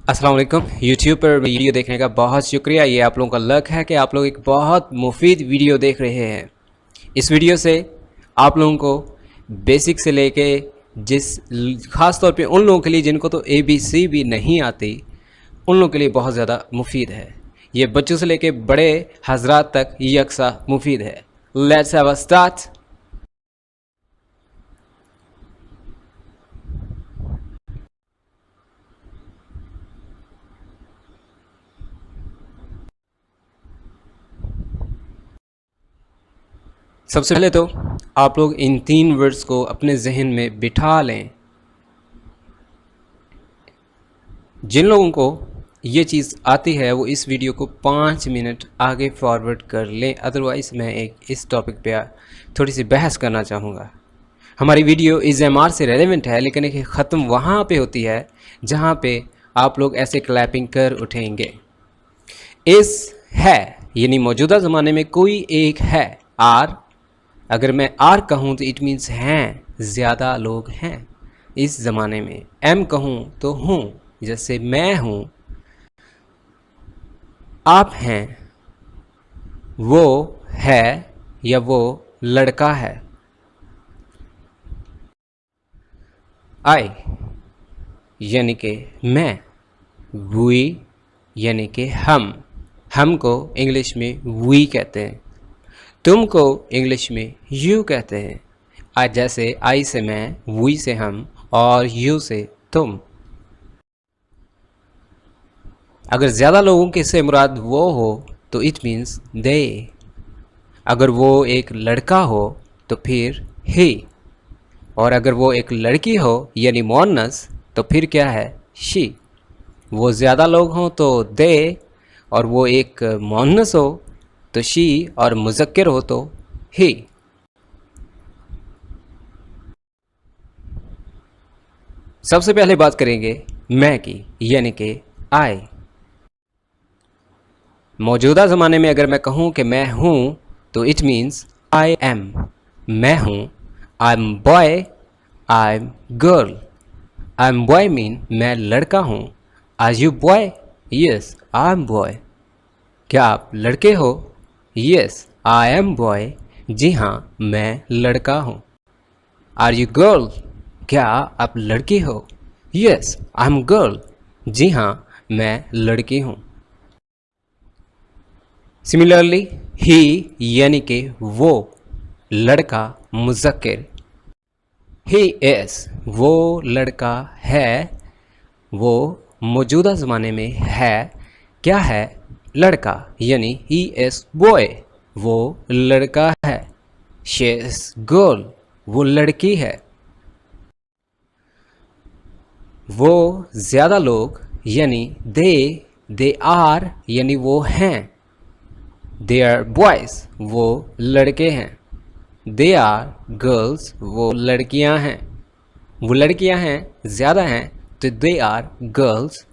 अस्सलाम वालेकुम। यूट्यूब पर वीडियो देखने का बहुत शुक्रिया। ये आप लोगों का लक है कि आप लोग एक बहुत मुफीद वीडियो देख रहे हैं। इस वीडियो से आप लोगों को बेसिक से लेके ख़ास तौर पे उन लोगों के लिए जिनको तो ABC भी नहीं आती, उन लोगों के लिए बहुत ज़्यादा मुफीद है। ये बच्चों से लेके बड़े हजरात तक यकसा मुफीद है। Let's have a start. सबसे पहले तो आप लोग इन 3 वर्ड्स को अपने जहन में बिठा लें। जिन लोगों को ये चीज़ आती है वो इस वीडियो को 5 मिनट आगे फॉरवर्ड कर लें, अदरवाइज़ मैं इस टॉपिक पे थोड़ी सी बहस करना चाहूँगा। हमारी वीडियो EZMR से रेलेवेंट है, लेकिन एक ख़त्म वहाँ पे होती है जहाँ पे आप लोग ऐसे क्लैपिंग कर उठेंगे। इस है यानी मौजूदा ज़माने में कोई एक है। आर, अगर मैं आर कहूँ तो इट मीन्स हैं, ज़्यादा लोग हैं इस ज़माने में। एम कहूँ तो हूँ, जैसे मैं हूँ, आप हैं, वो है या वो लड़का है। आई यानी कि मैं, वी यानी कि हम को इंग्लिश में वी कहते हैं, तुमको इंग्लिश में यू कहते हैं। आज जैसे आई से मैं, वी से हम और यू से तुम। अगर ज़्यादा लोगों के से मुराद वो हो तो इट मीन्स दे। अगर वो एक लड़का हो तो फिर ही, और अगर वो एक लड़की हो यानी मोनस तो फिर क्या है, शी। वो ज़्यादा लोग हों तो दे, और वो एक मोनस हो तो शी, और मुज़क्किर हो तो ही। सबसे पहले बात करेंगे मैं की, यानी कि आई। मौजूदा ज़माने में अगर मैं कहूँ कि मैं हूँ तो इट मीन्स आई एम। मैं हूँ। I am boy, I am girl. I am boy mean मैं लड़का हूँ। Are you boy? Yes I am boy. क्या आप लड़के हो? Yes I am boy. जी हाँ मैं लड़का हूँ। Are you girl? क्या आप लड़की हो? Yes I am girl. जी हाँ मैं लड़की हूँ। सिमिलरली ही यानी कि वो, लड़का, मुज़क्किर। ही इज़ वो लड़का है, वो मौजूदा ज़माने में है। क्या है? लड़का, यानी ही इज़ बॉय, वो लड़का है। शी इज़ गर्ल, वो लड़की है। वो ज़्यादा लोग यानी दे आर यानी वो हैं। दे आर बॉयज़ वो लड़के हैं। दे आर गर्ल्स वो लड़कियां हैं। वो लड़कियां हैं, ज़्यादा हैं तो दे आर गर्ल्स।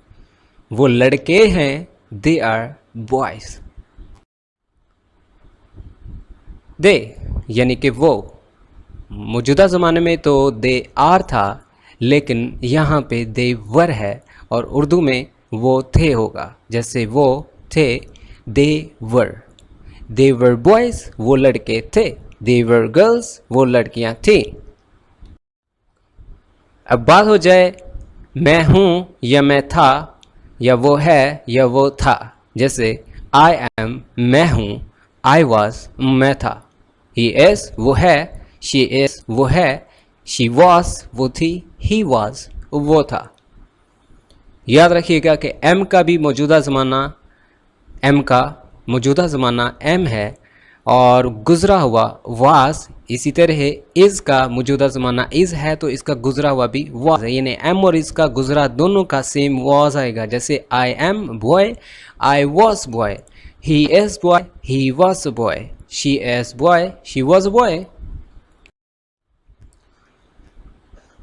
वो लड़के हैं, दे आर बॉयज़। दे यानी कि वो, मौजूदा ज़माने में तो दे आर था, लेकिन यहाँ पे दे वर है, और उर्दू में वो थे होगा। जैसे वो थे, दे वर। दे वर बॉयज़ वो लड़के थे। दे वर गर्ल्स वो लड़कियां थीं। अब बात हो जाए मैं हूँ या मैं था, या वो है या वो था। जैसे आई एम मैं हूँ, आई वॉज मैं था, ही इज़ वो है, शी इज़ वो है, शी वॉज वो थी, ही वॉज वो था। याद रखिएगा कि एम का भी मौजूदा ज़माना एम का मौजूदा ज़माना एम है, और गुज़रा हुआ वास। इसी तरह इज़ का मौजूदा ज़माना इज़ है, तो इसका गुज़रा हुआ भी वाज है, यानी एम और इज़ का गुज़रा दोनों का सेम वाज आएगा। जैसे आई am boy, I was boy, he is boy, he was boy, she is boy, she was boy.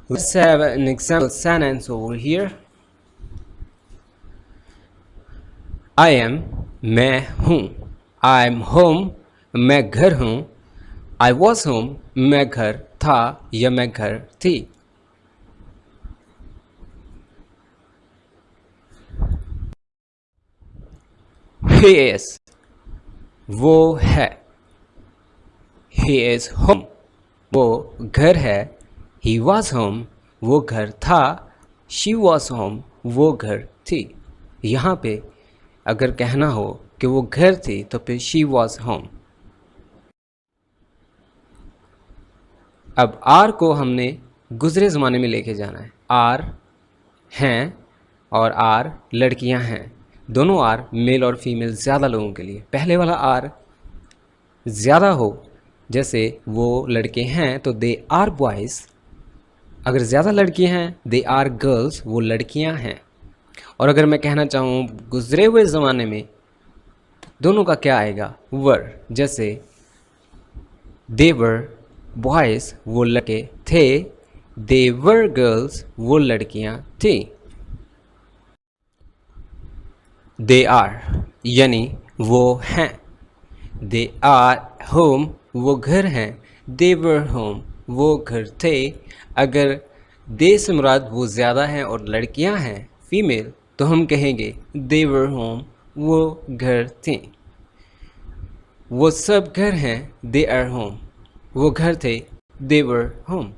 Let's have an example sentence over here. I am मैं हूँ। I am home मैं घर हूँ। I was home मैं घर था या मैं घर थी। he is वो है, he is home वो घर है, he was home वो घर था, she was home वो घर थी। यहाँ पे अगर कहना हो कि वो घर थी तो फिर she was home। अब आर को हमने गुजरे ज़माने में लेके जाना है। आर हैं और आर लड़कियां हैं, दोनों आर मेल और फीमेल ज़्यादा लोगों के लिए। पहले वाला आर ज़्यादा हो, जैसे वो लड़के हैं तो दे आर बॉयज़, अगर ज़्यादा लड़कियां हैं दे आर गर्ल्स, वो लड़कियां हैं। और अगर मैं कहना चाहूँ गुजरे हुए ज़माने में, दोनों का क्या आएगा, वर। जैसे दे वर बॉयज़ वो लड़के थे, दे वर गर्ल्स वो लड़कियां थी। दे आर यानी वो हैं, दे आर होम वो घर हैं, दे वर होम वो घर थे। अगर दे से मुराद वो ज़्यादा हैं और लड़कियां हैं फीमेल, तो हम कहेंगे दे वर होम वो घर थी। वो सब घर हैं, दे आर होम वो घर थे, दे वर होम।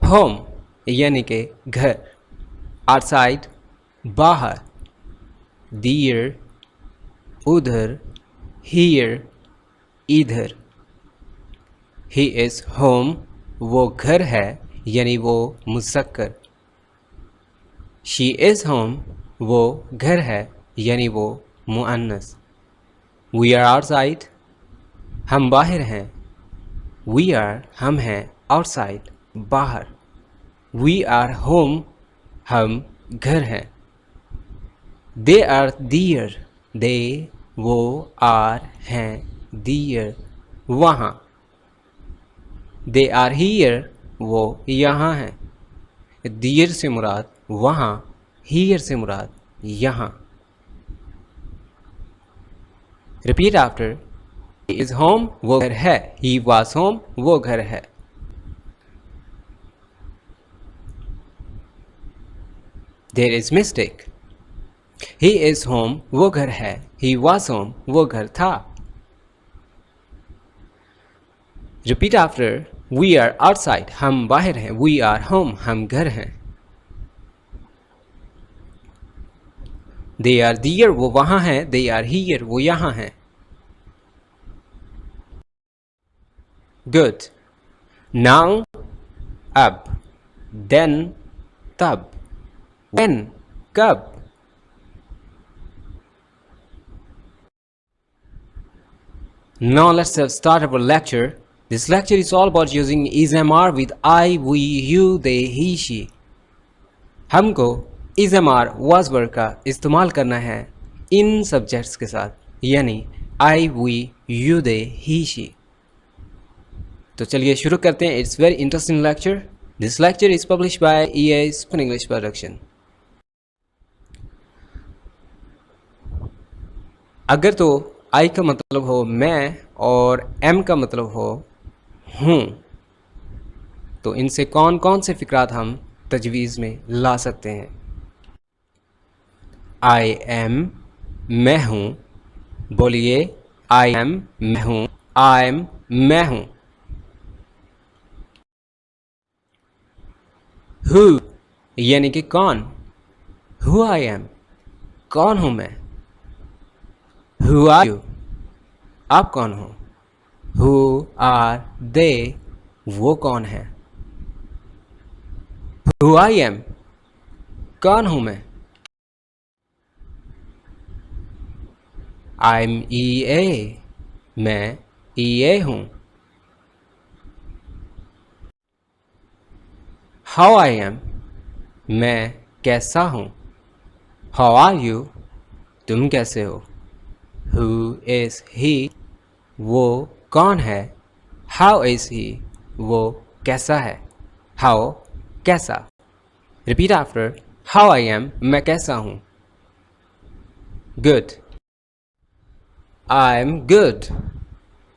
होम यानी कि घर, आउटसाइड बाहर, दियर उधर, हियर इधर। ही इज़ होम वो घर है यानी वो मुज़क्कर। शी इज़ होम वो घर है यानी वो मुअन्नस। वी आर आउटसाइड हम बाहर हैं, वी आर हम हैं आउटसाइड बाहर। वी आर होम हम घर हैं। दे आर दियर दे वो आर हैं दियर वहाँ। दे आर हियर वो यहाँ हैं। दियर से मुराद वहाँ, हियर से मुराद यहाँ। Repeat after. He is home वो घर है, ही वाज होम वो घर है। There is mistake. He is home वो घर है, ही वाज होम वो घर था। Repeat after. We are outside हम बाहर हैं, वी आर होम हम घर हैं। दे आर दियर वो वहाँ हैं, दे आर हियर वो यहाँ हैं। गुड। नाउ अब, देन तब, व्हेन कब। Now let's start our lecture. This lecture is all about using is MR with I, we, you, they, he, she. हमको is MR was verb का इस्तेमाल करना है इन सब्जेक्ट्स के साथ, यानी I, we, you, they, he, she. तो चलिए शुरू करते हैं. It's very interesting lecture. This lecture is published by EA Spoken English Production. अगर तो I का मतलब हो मैं और M का मतलब हो हूँ, तो इनसे कौन कौन से फ़िक्रात हम तजवीज़ में ला सकते हैं. आई एम मैं हूँ. बोलिए आई एम मैं हूँ. आई एम मैं हूँ. हु यानी कि कौन. हु आई एम कौन हूँ मैं. हु आर यू आप कौन हो. हु आर दे वो कौन है. हु आई एम कौन हूँ मैं. आई एम ई ए मैं ई ए हूँ. हाउ आई एम मैं कैसा हूँ. हाउ आर यू तुम कैसे हो. हु इज़ ही वो कौन है. हाउ इज़ ही वो कैसा है. हाउ कैसा. Repeat after. How I am मैं कैसा हूँ. गुड आई एम गुड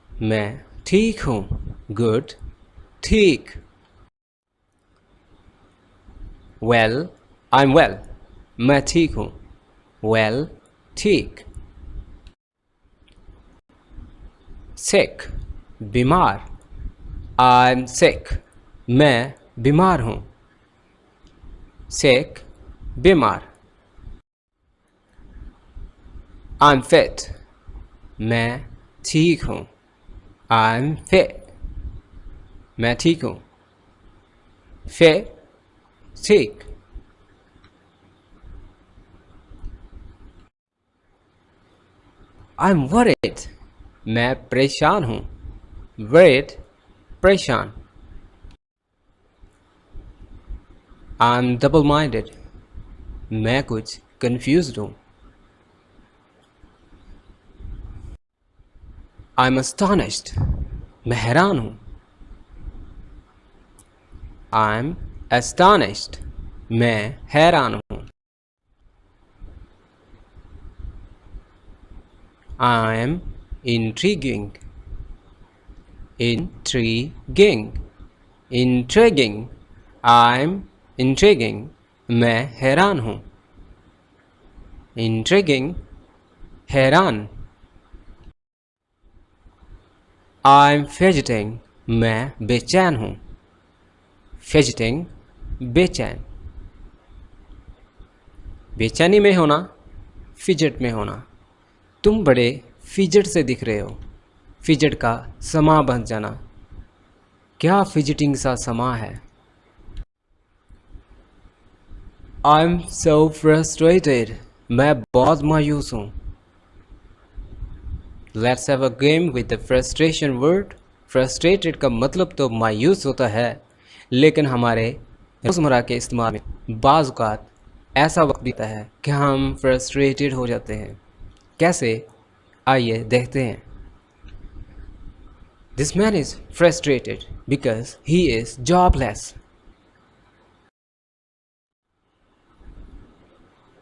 मैं ठीक हूँ. गुड ठीक. Well I'm well. मैं ठीक हूँ. Well, ठीक. Sick. बीमार. I'm sick. मैं बीमार हूँ. Sick. बीमार. I'm fit. मैं ठीक हूँ. I'm fit. मैं ठीक हूँ. Fit. ठीक. I'm worried. मैं परेशान हूँ. Worried. परेशान. I'm double-minded. मैं कुछ confused हूँ. I'm astonished. मैं हैरान हूँ. I'm astonished. मैं हैरान हूँ. I'm intriguing. Intriguing. Intriguing. I'm intriguing. मैं हैरान हूँ. Intriguing. हैरान. I'm fidgeting. मैं बेचैन हूँ. Fidgeting. बेचैन. बेचैनी में होना. फिजट में होना. तुम बड़े फिजट से दिख रहे हो. फिजट का समा बन जाना. क्या फिजिटिंग सा समा है. I'm so frustrated. मैं बहुत मायूस हूँ. Let's have a game with the frustration word. Frustrated का मतलब तो मायूस होता है, लेकिन हमारे रोज़मर्रा के इस्तेमाल में बाज़ औक़ात ऐसा वक्त भी आता है कि हम फ्रस्ट्रेटेड हो जाते हैं. कैसे, आइए देखते हैं. This man is frustrated because he is jobless.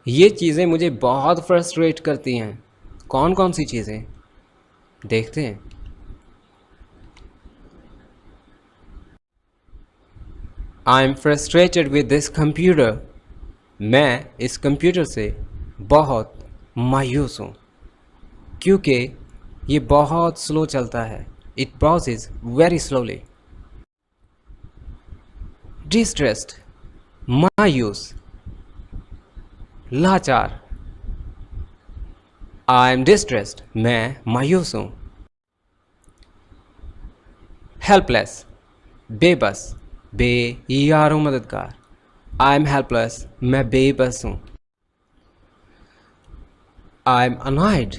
ये चीज़ें मुझे बहुत फ्रस्ट्रेट करती हैं. कौन कौन सी चीज़ें, देखते हैं. I'm frustrated with this computer. मैं इस कंप्यूटर से बहुत मायूस हूँ, क्योंकि ये बहुत स्लो चलता है. It browses very slowly. Distressed. मायूस. लाचार. I'm distressed. मैं मायूस हूँ. Helpless. बेबस. बेयारो मददगार. I'm helpless. मैं बेबस हूँ. I'm annoyed.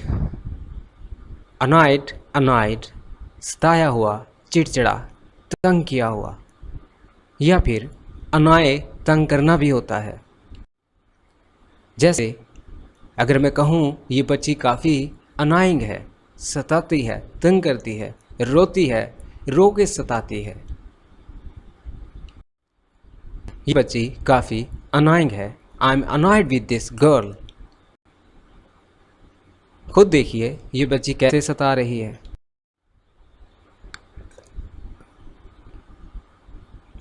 Annoyed. सताया हुआ, चिड़चिड़ा, तंग किया हुआ. या फिर अनाए तंग करना भी होता है. जैसे अगर मैं कहूँ ये बच्ची काफ़ी अनाइंग है, सताती है, तंग करती है, रोती है, रो के सताती है. ये बच्ची काफ़ी अनाइंग है. I'm annoyed with this girl. खुद देखिए ये बच्ची कैसे सता रही है.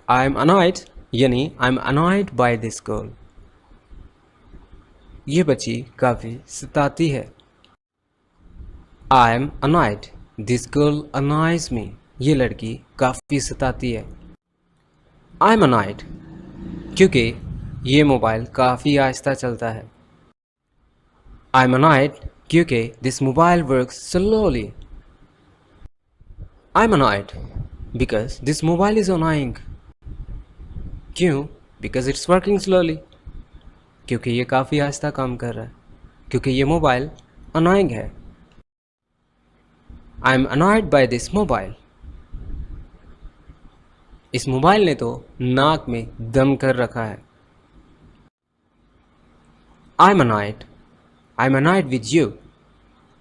I'm annoyed यानी I'm annoyed by this girl. ये बच्ची काफ़ी सताती है. I'm annoyed. This girl annoys me. ये लड़की काफ़ी सताती है. I'm annoyed क्योंकि ये मोबाइल काफ़ी आहिस्ता चलता है. I'm annoyed क्योंकि this mobile works slowly. I'm annoyed because this mobile is annoying. क्यों? Because it's working slowly. क्योंकि ये काफ़ी आहिस्ता काम कर रहा है. क्योंकि ये मोबाइल annoying है. I'm annoyed by this mobile. इस मोबाइल ने तो नाक में दम कर रखा है. I'm annoyed. I'm annoyed with you.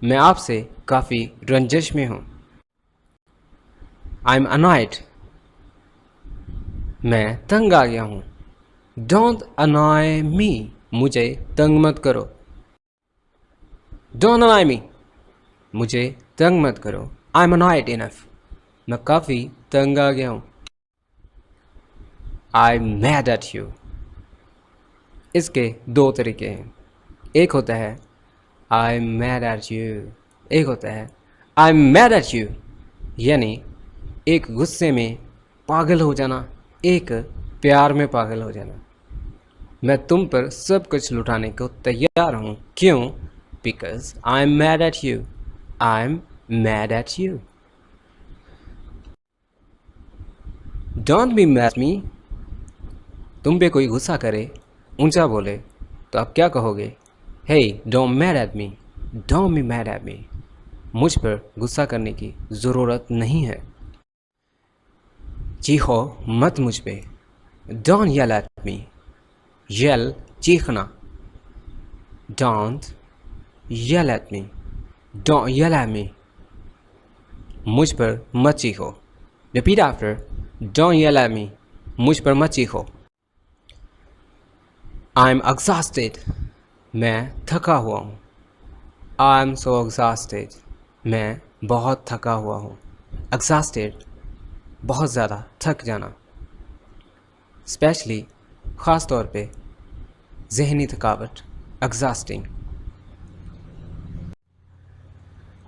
मैं आपसे काफ़ी रंजिश में हूँ. I'm annoyed. मैं तंग आ गया हूँ. Don't annoy me. मुझे तंग मत करो. Don't annoy me. मुझे तंग मत करो. I'm annoyed enough. मैं काफ़ी तंग आ गया हूँ. I'm mad at you. इसके दो तरीके हैं। एक होता है I am mad at you, एक होता है I am mad at you, यानी एक गुस्से में पागल हो जाना, एक प्यार में पागल हो जाना। मैं तुम पर सब कुछ लुटाने को तैयार हूँ। क्यों? Because I am mad at you, I am mad at you. Don't be mad me. तुम पे कोई गुस्सा करे, ऊंचा बोले, तो आप क्या कहोगे? Hey don't mad at me, don't be mad at me. मुझ पर गुस्सा करने की ज़रूरत नहीं है। चीखो मत मुझ पे, don't yell at me. Yell चीखना, don't yell at me, don't yell at me. मुझ पर मत चीखो। Repeat after, don't yell at me. मुझ पर मत चीखो। I am exhausted. मैं थका हुआ हूँ। I am so exhausted. मैं बहुत थका हुआ हूँ। एग्जॉस्टेड बहुत ज़्यादा थक जाना, स्पेशली ख़ास तौर पे जहनी थकावट, एग्जॉस्टिंग।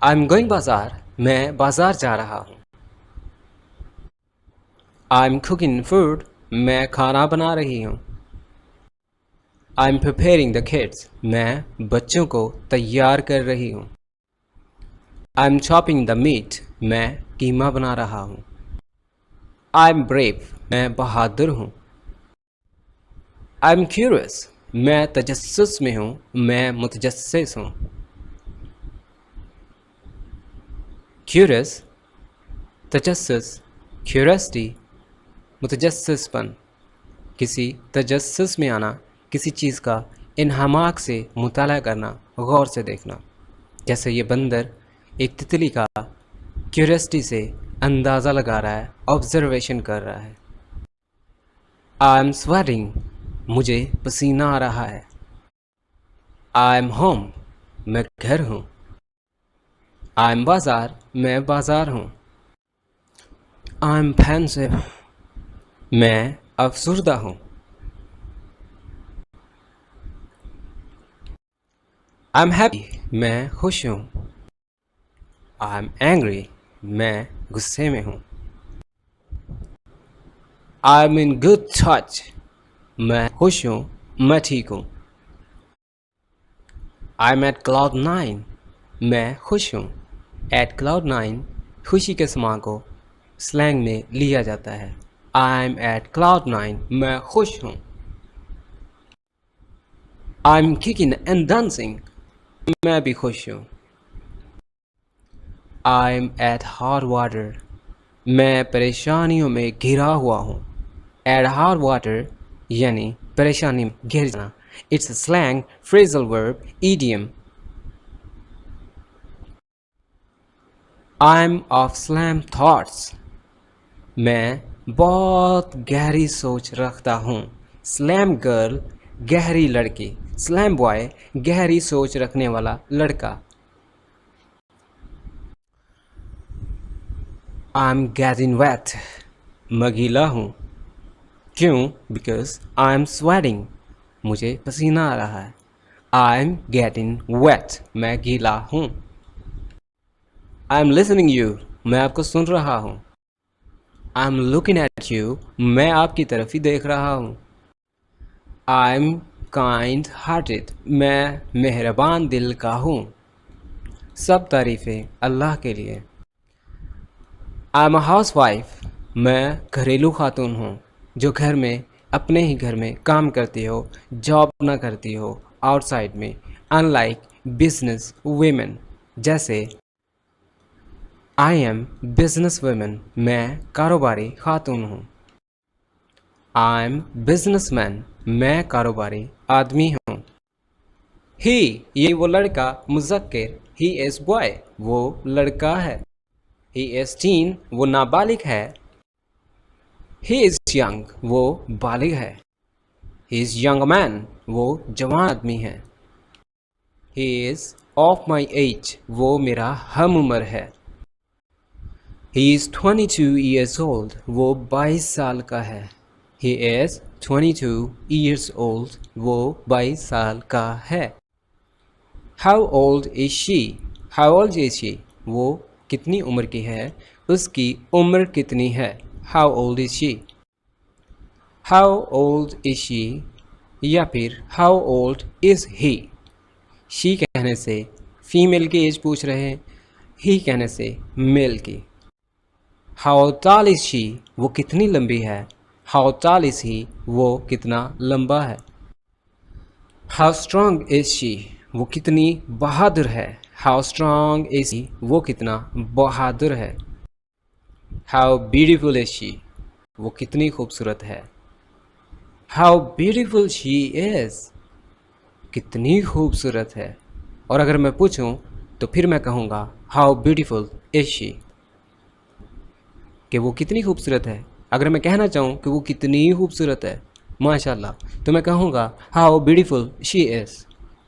आई एम गोइंग बाज़ार। मैं बाज़ार जा रहा हूँ। I am cooking food. मैं खाना बना रही हूँ। I am preparing the kids. मैं बच्चों को तैयार कर रही हूँ। I am chopping the meat. मैं कीमा बना रहा हूँ। I am brave. मैं बहादुर हूँ। I am curious. मैं तजस्सुस में हूँ, मैं मुतजस्सिस हूँ। क्यूरियस, तजस्सुस, क्यूरियोसिटी, मुतजस्सिसपन। किसी तजस्सुस में आना, किसी चीज़ का इन्हमाक से मुताला करना, गौर से देखना। जैसे ये बंदर एक तितली का क्यूरियोसिटी से अंदाज़ा लगा रहा है, ऑब्जर्वेशन कर रहा है। I am sweating. मुझे पसीना आ रहा है। I am home. मैं घर हूँ। I am bazaar. मैं बाज़ार हूँ। I am pensive. मैं अफसुर्दा हूँ। I am happy. मैं खुश हूँ। I am angry. मैं गुस्से में हूँ। I am in good touch. मैं खुश हूँ, मैं ठीक हूँ। I am at cloud nine. मैं खुश हूँ। एट क्लाउड नाइन खुशी के समा को स्लैंग में लिया जाता है। I am at cloud nine. मैं खुश हूँ। I am kicking and dancing. मैं भी खुश हूँ। I am at hot water. मैं परेशानियों में घिरा हुआ हूँ। एट हॉट वाटर यानी परेशानी में घिर जाना। It's slang phrasal verb idiom. I am of slam thoughts. मैं बहुत गहरी सोच रखता हूँ। स्लैम गर्ल गहरी लड़की, स्लैम बॉय गहरी सोच रखने वाला लड़का। आई एम गेटिंग वेट। मैं गीला हूँ। क्यों? Because I am sweating. मुझे पसीना आ रहा है। I am getting wait. मैं गीला हूँ। I am listening you. मैं आपको सुन रहा हूँ। I am looking at you. मैं आपकी तरफ ही देख रहा हूँ। I am kind hearted. मैं मेहरबान दिल का हूँ। सब तारीफ़ें अल्लाह के लिए। I am a house wife. मैं घरेलू खातून हूँ जो घर में अपने ही घर में काम करती हो, जॉब ना करती हो आउटसाइड में। अनलाइक बिजनेस वुमेन, जैसे आई एम बिजनेस वुमेन। मैं कारोबारी खातून हूँ। I M businessman. मैं कारोबारी आदमी हूँ। ही ये वो लड़का, मुज़क्किर। ही इज़ बॉय वो लड़का है। ही इज़ टीन वो नाबालिग है। ही इज़ यंग वो बालिग है। ही इज़ यंग मैन वो जवान आदमी है। He is of my age वो मेरा हम उम्र है। ही इज़ 22 years old वो 22 साल का है। He is 22 years old. वो 22 साल का है. How old is she? How old is she? वो कितनी उम्र की है? उसकी उम्र कितनी है? How old is she? How old is she? या फिर How old is he? She कहने से फीमेल की एज पूछ रहे हैं. He कहने से मेल की. How tall is she? वो कितनी लंबी है? How tall is he? वो कितना लंबा है? How strong is she? वो कितनी बहादुर है? How strong is he? वो कितना बहादुर है? How beautiful is she? वो कितनी खूबसूरत है? How beautiful she is? कितनी खूबसूरत है? और अगर मैं पूछूं तो फिर मैं कहूँगा How beautiful is she? कि वो कितनी खूबसूरत है. अगर मैं कहना चाहूँ कि वो कितनी खूबसूरत है, माशाल्लाह, तो मैं कहूँगा हाउ ब्यूटीफुल शी इज़.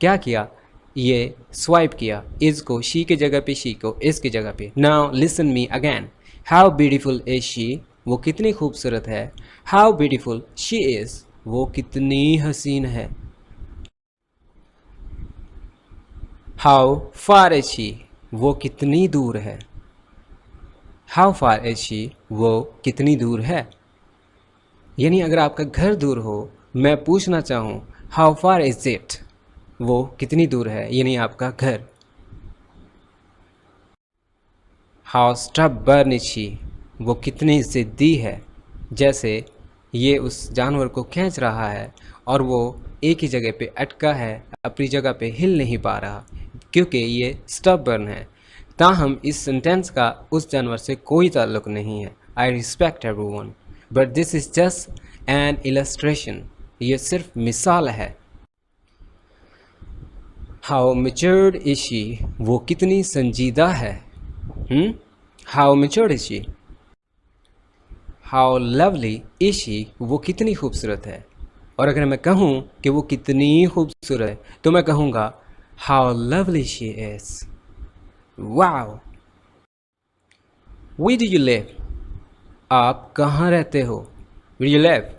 क्या किया? ये स्वाइप किया इज़ को शी की जगह पे, शी को इज़ की जगह पे. Now listen me again. How beautiful is she? वो कितनी खूबसूरत है. How beautiful she is? वो कितनी हसीन है. How far is she? वो कितनी दूर है. How far is she? वो कितनी दूर है. यानी अगर आपका घर दूर हो, मैं पूछना चाहूँ हाउ फार इज इट? वो कितनी दूर है, यानी आपका घर. How stubborn is she? वो कितनी ज़िद्दी है. जैसे ये उस जानवर को खींच रहा है और वो एक ही जगह पे अटका है, अपनी जगह पे हिल नहीं पा रहा क्योंकि ये स्टबर्न है. ताहम इस सेंटेंस का उस जानवर से कोई ताल्लुक नहीं है. I respect everyone but this is just an illustration. ये सिर्फ मिसाल है. How matured is she? वो कितनी संजीदा है. How matured is she? How lovely is she? वो कितनी खूबसूरत है. और अगर मैं कहूँ कि वो कितनी खूबसूरत है तो मैं कहूँगा how lovely she is. Wow. Where do you live? आप कहाँ रहते हो? Where do you live?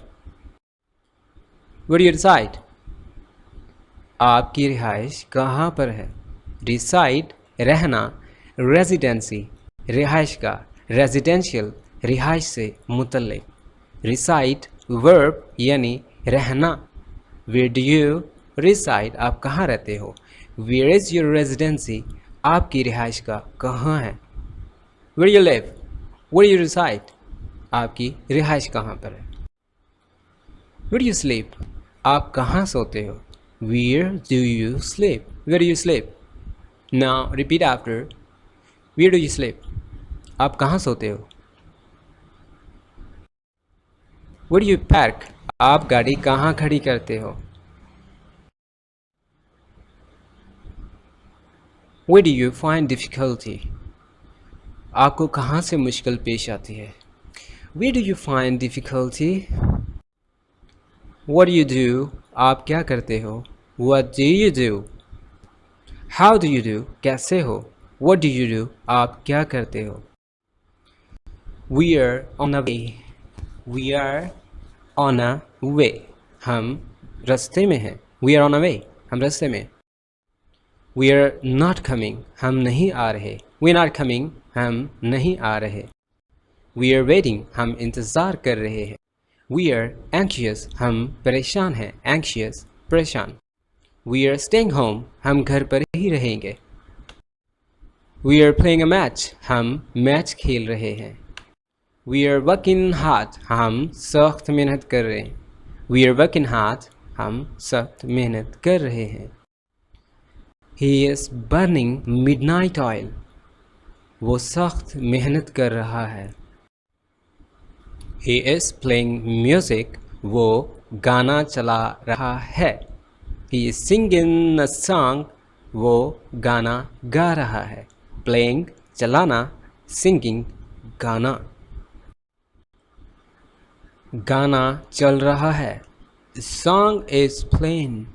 Where do you reside? आपकी रिहाइश कहाँ पर है. Reside रहना, रेजिडेंसी रिहाइश का, रेजिडेंशियल रिहाइश से मुतल्लिक. Reside वर्ब यानी रहना. Where do you reside? आप कहाँ रहते हो. Where is your residency? आपकी रिहाइश का कहाँ है. Where you live? Where you reside? आपकी रिहाइश कहाँ पर है. Where do you sleep? आप कहाँ सोते हो. Where do you sleep? Where do you sleep? Now repeat after. Where do you sleep? आप कहाँ सोते हो. Where do you park? आप गाड़ी कहाँ खड़ी करते हो. Where do you find difficulty? आपको कहाँ से मुश्किल पेश आती है. Where do you find difficulty? What do you do? आप क्या करते हो. What do you do? How do you do? कैसे हो. What do you do? आप क्या करते हो. We are on a way. We are on a way. हम रास्ते में हैं. We are on a way. हम रास्ते में. We are not coming. हम नहीं आ रहे. We are not coming. हम नहीं आ रहे. We are waiting. हम इंतज़ार कर रहे हैं. We are anxious. हम परेशान हैं. Anxious परेशान. We are staying home. हम घर पर ही रहेंगे. We are playing a match. हम मैच खेल रहे हैं. We are working hard. हम सख्त मेहनत कर रहे हैं. We are working hard. हम सख्त मेहनत कर रहे हैं. He is burning midnight oil. वो सख्त मेहनत कर रहा है. He is playing music. वो गाना चला रहा है. He is singing a song. वो गाना गा रहा है. Playing चलाना, singing गाना. गाना चल रहा है. The song is playing.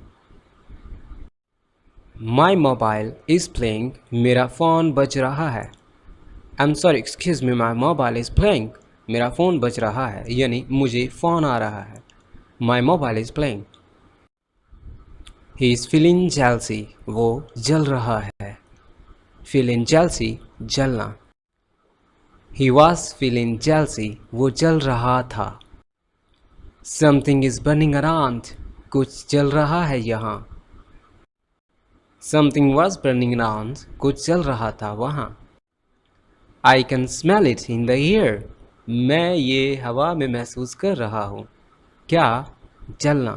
My mobile is playing. मेरा फ़ोन बज रहा है. I'm sorry, excuse me, my mobile is playing. मेरा फ़ोन बज रहा है, यानी मुझे फ़ोन आ रहा है। My mobile is playing. He is feeling jealousy, वो जल रहा है। फीलिंग जेलसी, जलना। ही वॉज फीलिंग जेलसी, वो जल रहा था। समथिंग इज़ बर्निंग अराउंड, कुछ जल रहा है यहाँ। समथिंग वॉज बर्निंग अराउंड, कुछ जल रहा था वहाँ। I can smell it in the air, मैं ये हवा में महसूस कर रहा हूँ। क्या? जलना।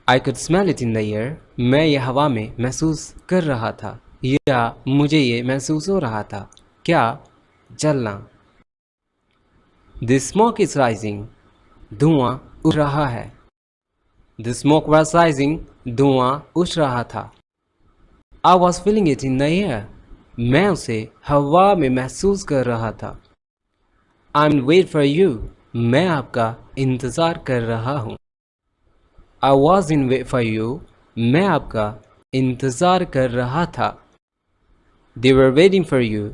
I could smell it in the air, मैं ये हवा में महसूस कर रहा था, या मुझे ये महसूस हो रहा था। क्या? जलना। द स्मोक इज राइजिंग, धुआं उठ रहा है। द स्मोक वॉज राइजिंग, धुआं उठ रहा था। I was feeling it in the air, मैं उसे हवा में महसूस कर रहा था। I am wait for you, मैं आपका इंतज़ार कर रहा हूँ। I was in wait for you, मैं आपका इंतज़ार कर रहा था। They were waiting for you,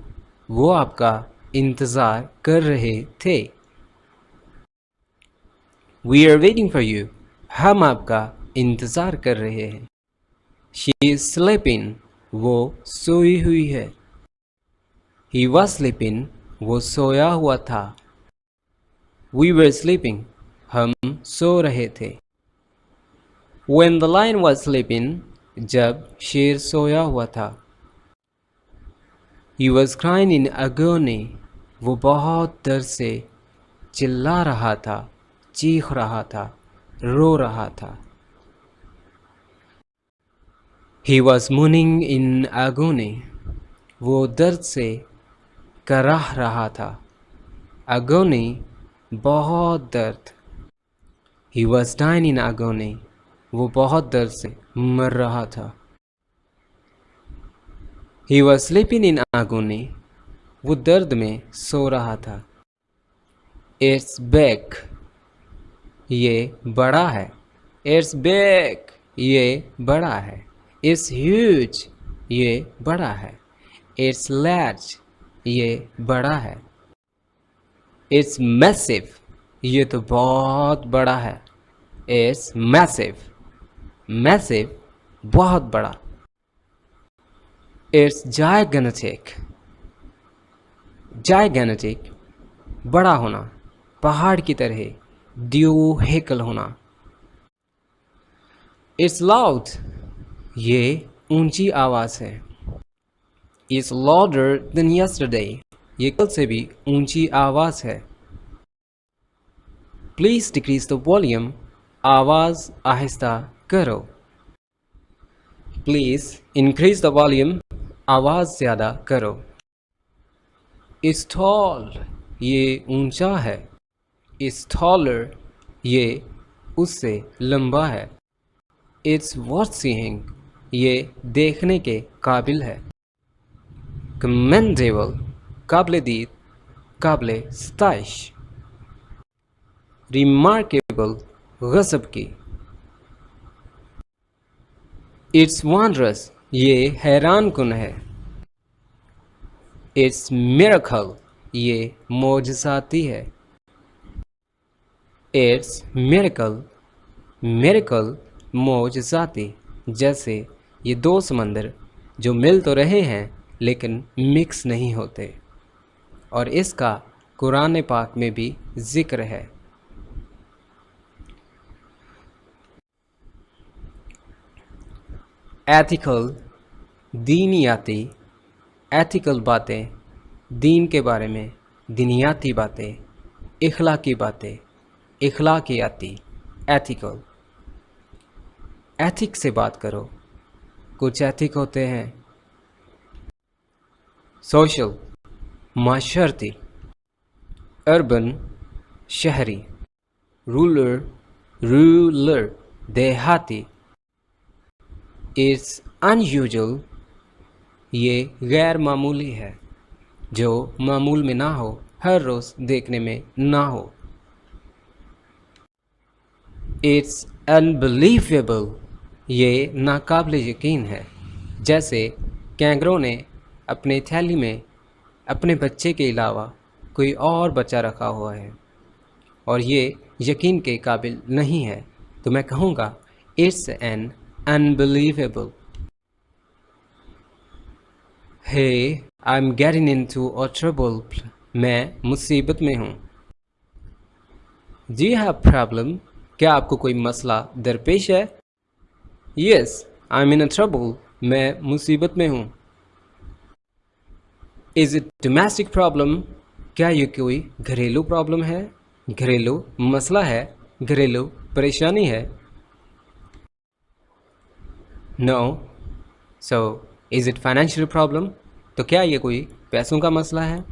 वो आपका इंतज़ार कर रहे थे। We are waiting for you, हम आपका इंतज़ार कर रहे हैं। शी इज़ स्लीपिंग, वो सोई हुई है। ही वॉज स्लीपिंग, वो सोया हुआ था। वी वर स्लीपिंग, हम सो रहे थे। When the lion was sleeping, जब शेर सोया हुआ था। He was crying in agony, वो बहुत दर्द से चिल्ला रहा था, चीख रहा था, रो रहा था। He was moaning in agony, वो दर्द से कराह रहा था। Agony, बहुत दर्द। He was dying in agony, वो बहुत दर्द से मर रहा था। He was sleeping in agony, वो दर्द में सो रहा था। It's big, ये बड़ा है। It's big, ये बड़ा है। It's huge, ये बड़ा है। It's large, ये बड़ा है। It's massive, ये तो बहुत बड़ा है। It's massive, massive, बहुत बड़ा। It's gigantic, gigantic, बड़ा होना, पहाड़ की तरह, द्योहेकल होना। It's loud, ये ऊंची आवाज़ है। It's louder than yesterday, ये कल से भी ऊंची आवाज़ है। Please decrease the volume, आवाज़ आहिस्ता करो। Please increase the volume, आवाज़ ज़्यादा करो। It's tall, ये ऊंचा है। It's taller, ये उससे लंबा है। It's worth seeing, ये देखने के काबिल है। Commendable, काबिल-ए-दीद, काबिल-ए-सताइश। Remarkable, गज़ब की। It's wondrous, ये हैरान कुन है। It's miracle, ये मोजज़ाती है। It's miracle, miracle, मोजज़ाती। जैसे ये दो समंदर जो मिल तो रहे हैं लेकिन मिक्स नहीं होते, और इसका कुरान पाक में भी ज़िक्र है। एथिकल, दीनियाती। एथिकल बातें, दीन के बारे में, दीनियाती बातें, इखलाकी बातें, इखलाकियाती। एथिकल। एथिक से बात करो, कुछ एथिक होते हैं। सोशल, माशरती। अर्बन, शहरी। रूलर, रूलर, देहाती। इट्स अनयूजुअल, ये गैर मामूली है, जो मामूल में ना हो, हर रोज़ देखने में ना हो। इट्स अनबिलीवेबल, ये नाकाबिल यकीन है। जैसे कैंगरों ने अपने थैली में अपने बच्चे के अलावा कोई और बच्चा रखा हुआ है और ये यकीन के काबिल नहीं है, तो मैं कहूँगा it's an unbelievable. Hey I am getting into a trouble, मैं मुसीबत में हूँ। डू यू हैव प्रॉब्लम, क्या आपको कोई मसला दरपेश है? Yes I am in a trouble, मैं मुसीबत में हूँ। इज़ इट डोमेस्टिक प्रॉब्लम, क्या ये कोई घरेलू प्रॉब्लम है, घरेलू मसला है, घरेलू परेशानी है? No. So is it financial problem, तो क्या ये कोई पैसों का मसला है?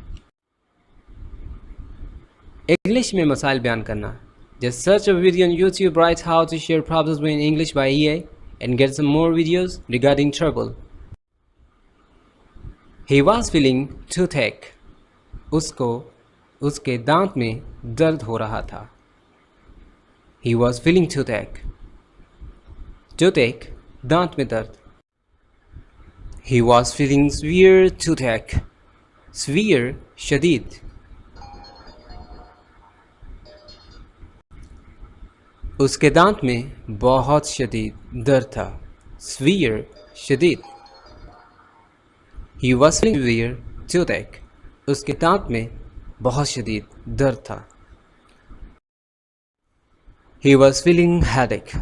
इंग्लिश में मसाइल बयान करना। Just search a video on YouTube, right how to share problems in English by EA and get some more videos regarding trouble. He was feeling toothache. उसको उसके दांत में दर्द हो रहा था। He was feeling toothache. Toothache, दांत में दर्द। He was feeling severe toothache. Severe, शदीद। उसके दांत में बहुत शदीद दर्द था। Severe, शदीद। He was feeling severe toothache. उसके दांत में बहुत शदीद दर्द था। He was feeling headache.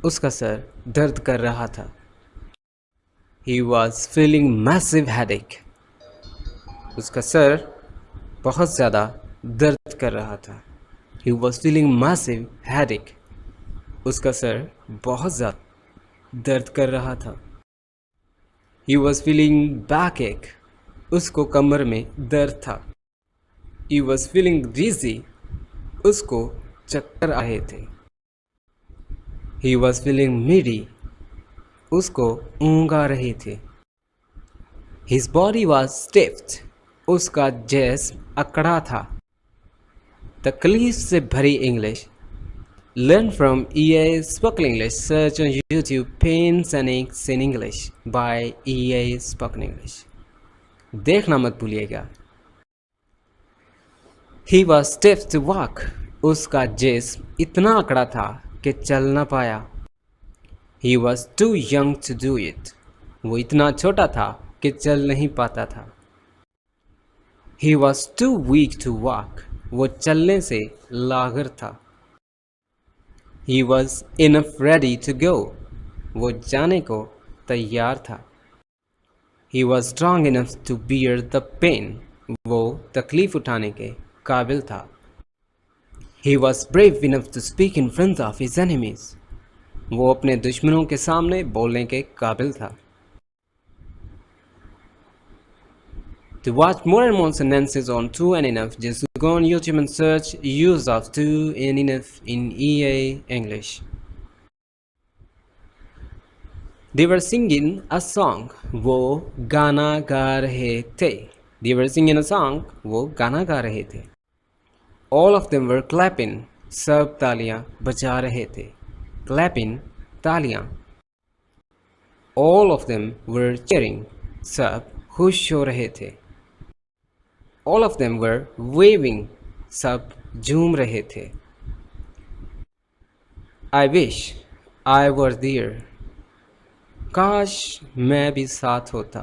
उसका सर दर्द कर रहा था। He was feeling massive headache. उसका सर बहुत ज़्यादा दर्द कर रहा था। He was feeling massive headache. उसका सर बहुत ज़्यादा दर्द कर रहा था। He was feeling backache. उसको कमर में दर्द था। He was feeling dizzy. उसको चक्कर आ रहे थे। He was feeling giddy. उसको ऊँघ आ रही थी। His body was stiff. उसका जिस्म अकड़ा था। तकलीफ से भरी English. Learn from EA Spoken English. Search on YouTube Pains and Aches in English by EA Spoken English. देखना मत भूलिएगा। He was stiff to walk. उसका जिस्म इतना अकड़ा था कि चल ना पाया। He was too young to do it. वो इतना छोटा था कि चल नहीं पाता था। He was too weak to walk. वो चलने से लागर था। He was enough ready to go. वो जाने को तैयार था। He was strong enough to bear the pain. वो तकलीफ उठाने के काबिल था। He was brave enough to speak in front of his enemies. वो अपने दुश्मनों के सामने बोलने के काबिल था। To watch more and more sentences on to and enough, just go on YouTube and search use of to and enough in EA English. They were singing a song. वो गाना गा रहे थे। They were singing a song. वो गाना गा रहे थे। All of them were clapping. सब तालियां बजा रहे थे। Clapping, तालियां। All of them were cheering. सब खुश हो रहे थे। All of them were waving. सब झूम रहे थे। I wish I were there. काश मैं भी साथ होता।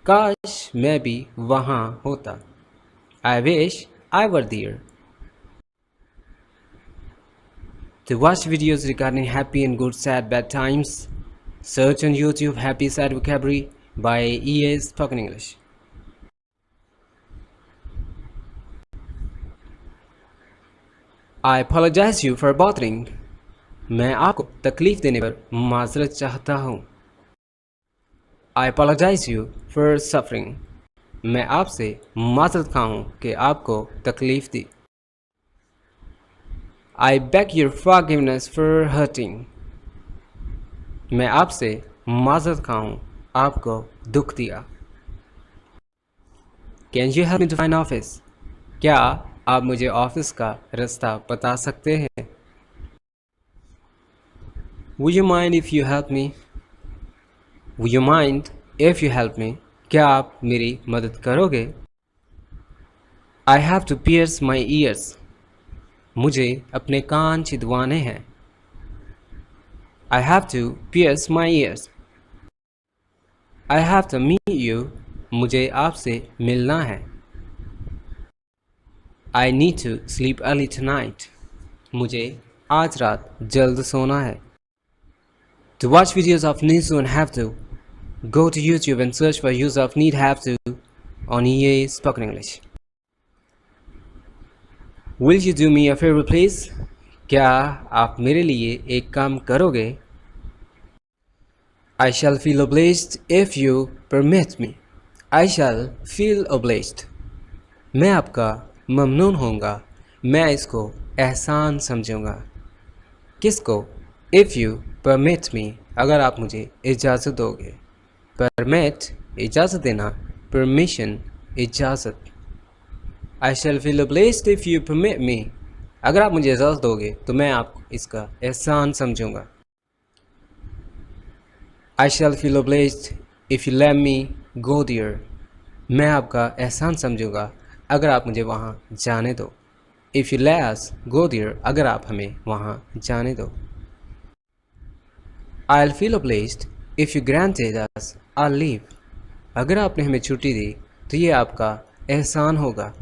काश मैं भी वहाँ होता। I wish I were there. To watch videos regarding happy and good, sad, bad times, search on YouTube Happy Sad Vocabulary by EA Spoken English. I apologize you for bothering. मैं आपको तकलीफ देने पर माजरत चाहता हूँ। I apologize you for suffering. मैं आपसे माजरत खा हूँ कि आपको तकलीफ दी। I beg your forgiveness for hurting. मैं आपसे माजरत खा हूँ आपको दुख दिया। Can you help me to find office? क्या आप मुझे ऑफिस का रास्ता बता सकते हैं? Would you mind if you help me? Would you mind if you help me? क्या आप मेरी मदद करोगे? I have to pierce my ears. मुझे अपने कान छिदवाने हैं. I have to pierce my ears. I have to meet you. मुझे आपसे मिलना है. I need to sleep early tonight. मुझे आज रात जल्द सोना है. To watch videos of Need to and Have to, go to YouTube and search for use of need have to on EA Spoken English. Will you do me a favor please? क्या आप मेरे लिए एक काम करोगे? I shall feel obliged if you permit me. I shall feel obliged. मैं आपका ममनून होऊंगा. मैं इसको एहसान समझूंगा. किसको? If you permit me, अगर आप मुझे इजाज़त दोगे. Permit इजाज़त देना. Permission इजाज़त. I shall feel obliged if you permit me. अगर आप मुझे इजाज़त दोगे तो मैं आपको इसका एहसान समझूंगा. I shall feel obliged if you let me go there. मैं आपका एहसान समझूंगा अगर आप मुझे वहाँ जाने दो. If you let us go there, अगर आप हमें वहाँ जाने दो. I'll feel obliged if you granted us our leave. अगर आपने हमें छुट्टी दी तो ये आपका एहसान होगा.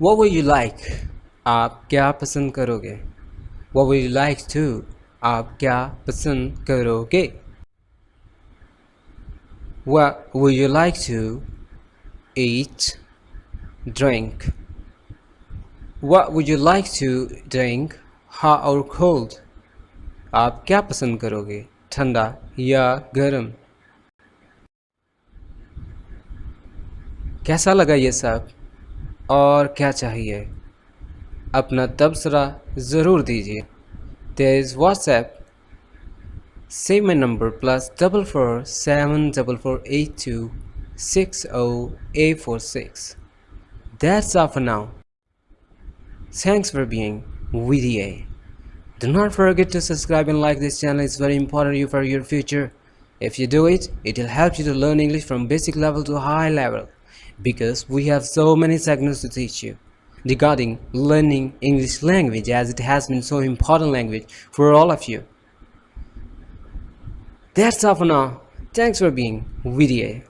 What would you like? आप क्या पसंद करोगे? What would you like to? आप क्या पसंद करोगे? What would you like to eat, drink? What would you like to drink, hot or cold? आप क्या पसंद करोगे, ठंडा या गर्म? कैसा लगा ये सब और क्या चाहिए? अपना तबसरा ज़रूर दीजिए. There is WhatsApp. Save my number +44 74482 60846. That's all for now. Thanks for being with EA. Do not forget to subscribe and like this channel. It's very important for your future. If you do it, it will help you to learn English from basic level to high level, because we have so many segments to teach you regarding learning English language, as it has been so important language for all of you. That's all for now. Thanks for being with EA.